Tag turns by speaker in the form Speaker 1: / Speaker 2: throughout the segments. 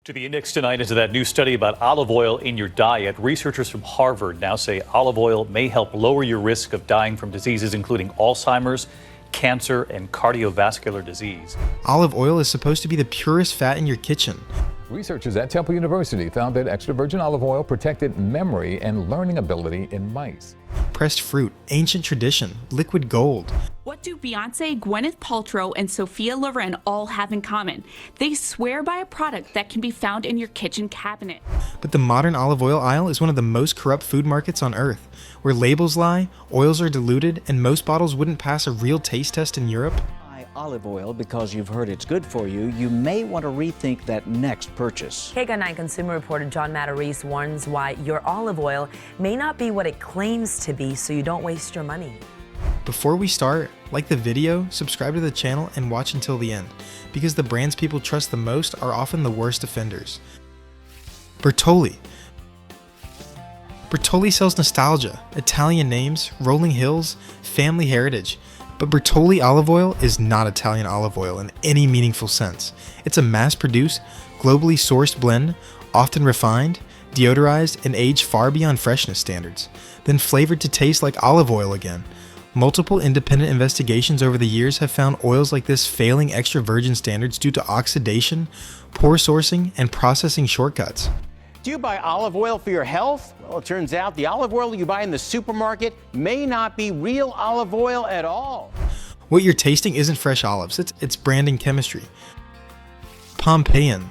Speaker 1: To the index tonight is that new study about olive oil in your diet. Researchers from Harvard now say olive oil may help lower your risk of dying from diseases including Alzheimer's, cancer, and cardiovascular disease.
Speaker 2: Olive oil is supposed to be the purest fat in your kitchen.
Speaker 3: Researchers at Temple University found that extra virgin olive oil protected memory and learning ability in mice.
Speaker 2: Pressed fruit, ancient tradition, liquid gold.
Speaker 4: What do Beyonce, Gwyneth Paltrow, and Sophia Loren all have in common? They swear by a product that can be found in your kitchen cabinet.
Speaker 2: But the modern olive oil aisle is one of the most corrupt food markets on earth, where labels lie, oils are diluted, and most bottles wouldn't pass a real taste test in Europe.
Speaker 5: Olive oil because you've heard it's good for you, you may want to rethink that next purchase.
Speaker 6: KGUN9 consumer reporter John Matarese warns why your olive oil may not be what it claims to be, so you don't waste your money.
Speaker 2: Before we start, like the video, subscribe to the channel, and watch until the end, because the brands people trust the most are often the worst offenders. Bertolli. Bertolli sells nostalgia, Italian names, rolling hills, family heritage. But Bertolli olive oil is not Italian olive oil in any meaningful sense. It's a mass-produced, globally sourced blend, often refined, deodorized, and aged far beyond freshness standards, then flavored to taste like olive oil again. Multiple independent investigations over the years have found oils like this failing extra virgin standards due to oxidation, poor sourcing, and processing shortcuts.
Speaker 7: Do you buy olive oil for your health? Well, it turns out the olive oil you buy in the supermarket may not be real olive oil at all.
Speaker 2: What you're tasting isn't fresh olives, it's branding chemistry. Pompeian.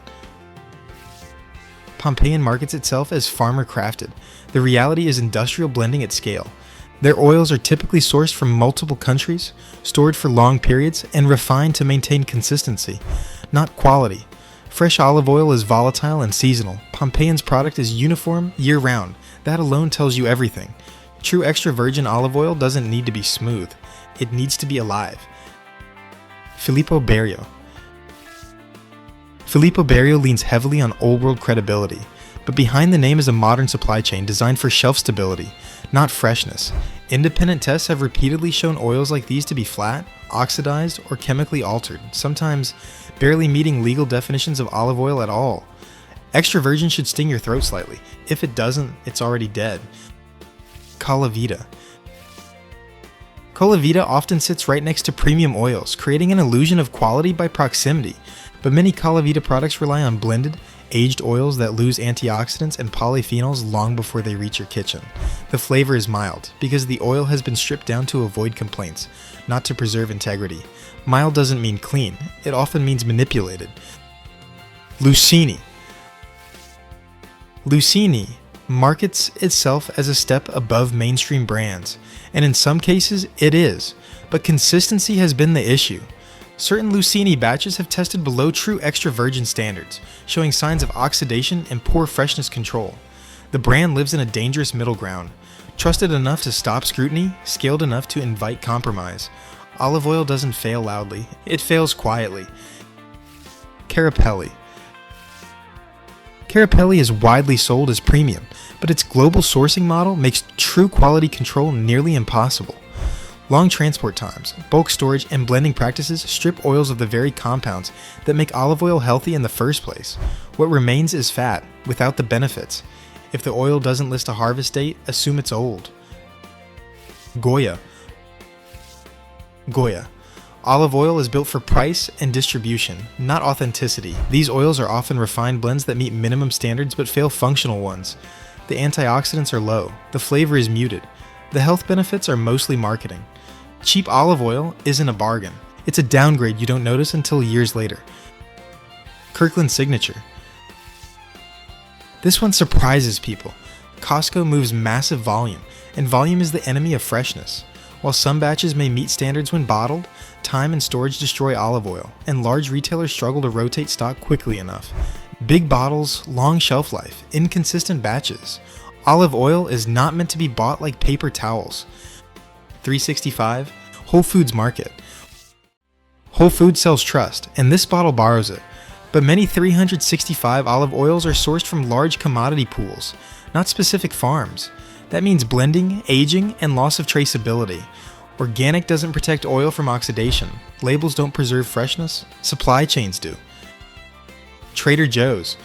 Speaker 2: Pompeian markets itself as farmer crafted. The reality is industrial blending at scale. Their oils are typically sourced from multiple countries, stored for long periods, and refined to maintain consistency, not quality. Fresh olive oil is volatile and seasonal. Pompeian's product is uniform year-round. That alone tells you everything. True extra virgin olive oil doesn't need to be smooth. It needs to be alive. Filippo Berio. Filippo Berio leans heavily on old-world credibility, but behind the name is a modern supply chain designed for shelf stability, not freshness. Independent tests have repeatedly shown oils like these to be flat, oxidized, or chemically altered, sometimes barely meeting legal definitions of olive oil at all. Extra virgin should sting your throat slightly. If it doesn't, it's already dead. Calavita. Calavita often sits right next to premium oils, creating an illusion of quality by proximity. But many Calavita products rely on blended, aged oils that lose antioxidants and polyphenols long before they reach your kitchen. The flavor is mild, because the oil has been stripped down to avoid complaints, not to preserve integrity. Mild doesn't mean clean, it often means manipulated. Lucini. Lucini markets itself as a step above mainstream brands, and in some cases it is, but consistency has been the issue. Certain Lucini batches have tested below true extra virgin standards, showing signs of oxidation and poor freshness control. The brand lives in a dangerous middle ground, trusted enough to stop scrutiny, scaled enough to invite compromise. Olive oil doesn't fail loudly, it fails quietly. Carapelli. Carapelli is widely sold as premium, but its global sourcing model makes true quality control nearly impossible. Long transport times, bulk storage, and blending practices strip oils of the very compounds that make olive oil healthy in the first place. What remains is fat, without the benefits. If the oil doesn't list a harvest date, assume it's old. Goya. Goya. Olive oil is built for price and distribution, not authenticity. These oils are often refined blends that meet minimum standards but fail functional ones. The antioxidants are low, the flavor is muted. The health benefits are mostly marketing. Cheap olive oil isn't a bargain. It's a downgrade you don't notice until years later. Kirkland Signature. This one surprises people. Costco moves massive volume, and volume is the enemy of freshness. While some batches may meet standards when bottled, time and storage destroy olive oil, and large retailers struggle to rotate stock quickly enough. Big bottles, long shelf life, inconsistent batches. Olive oil is not meant to be bought like paper towels. 365, Whole Foods Market. Whole Foods sells trust, and this bottle borrows it. But many 365 olive oils are sourced from large commodity pools, not specific farms. That means blending, aging, and loss of traceability. Organic doesn't protect oil from oxidation. Labels don't preserve freshness. Supply chains do. Trader Joe's.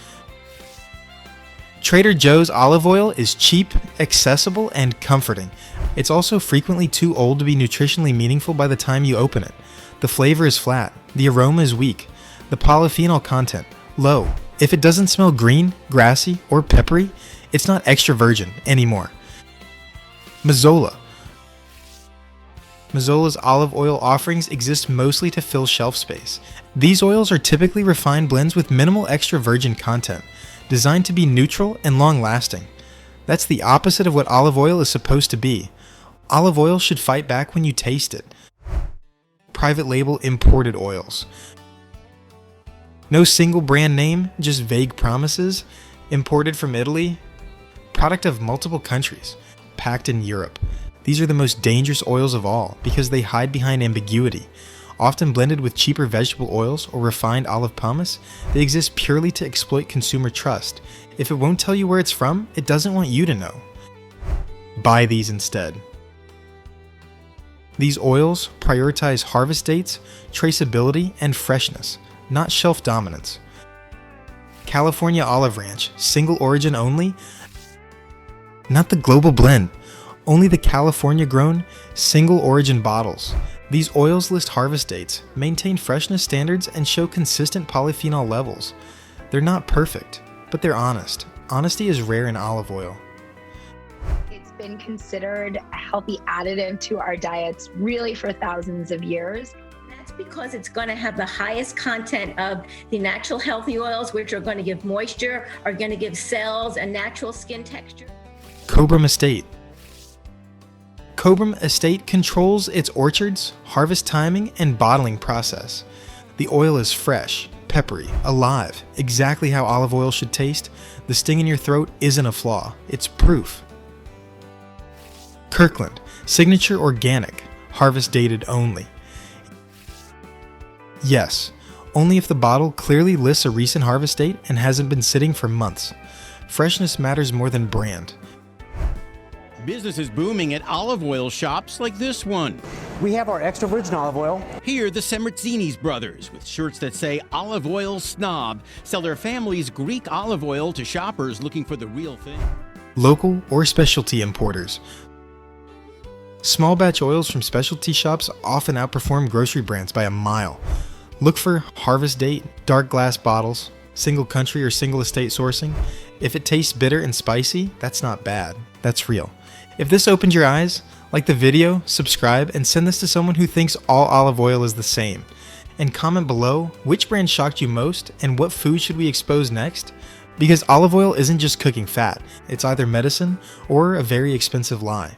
Speaker 2: Trader Joe's olive oil is cheap, accessible, and comforting. It's also frequently too old to be nutritionally meaningful by the time you open it. The flavor is flat, the aroma is weak, the polyphenol content low. If it doesn't smell green, grassy, or peppery, it's not extra virgin anymore. Mazola. Mazola's olive oil offerings exist mostly to fill shelf space. These oils are typically refined blends with minimal extra virgin content, designed to be neutral and long-lasting. That's the opposite of what olive oil is supposed to be. Olive oil should fight back when you taste it. Private label imported oils. No single brand name, just vague promises. Imported from Italy. Product of multiple countries. Packed in Europe. These are the most dangerous oils of all because they hide behind ambiguity. Often blended with cheaper vegetable oils or refined olive pomace, they exist purely to exploit consumer trust. If it won't tell you where it's from, it doesn't want you to know. Buy these instead. These oils prioritize harvest dates, traceability, and freshness, not shelf dominance. California Olive Ranch, single origin only, not the global blend, only the California grown, single origin bottles. These oils list harvest dates, maintain freshness standards, and show consistent polyphenol levels. They're not perfect, but they're honest. Honesty is rare in olive oil.
Speaker 8: It's been considered a healthy additive to our diets really for thousands of years.
Speaker 9: That's because it's going to have the highest content of the natural healthy oils, which are going to give moisture, are going to give cells a natural skin texture.
Speaker 2: Cobram Estate. Cobram Estate controls its orchards, harvest timing, and bottling process. The oil is fresh, peppery, alive, exactly how olive oil should taste. The sting in your throat isn't a flaw, it's proof. Kirkland, signature organic, harvest dated only. Yes, only if the bottle clearly lists a recent harvest date and hasn't been sitting for months. Freshness matters more than brand.
Speaker 7: Business is booming at olive oil shops like this one.
Speaker 10: We have our extra virgin olive oil.
Speaker 7: Here, the Semmerzinis brothers, with shirts that say Olive Oil Snob, sell their family's Greek olive oil to shoppers looking for the real thing.
Speaker 2: Local or specialty importers. Small batch oils from specialty shops often outperform grocery brands by a mile. Look for harvest date, dark glass bottles, single country or single estate sourcing. If it tastes bitter and spicy, that's not bad. That's real. If this opened your eyes, like the video, subscribe, and send this to someone who thinks all olive oil is the same. And comment below which brand shocked you most and what food should we expose next? Because olive oil isn't just cooking fat, it's either medicine or a very expensive lie.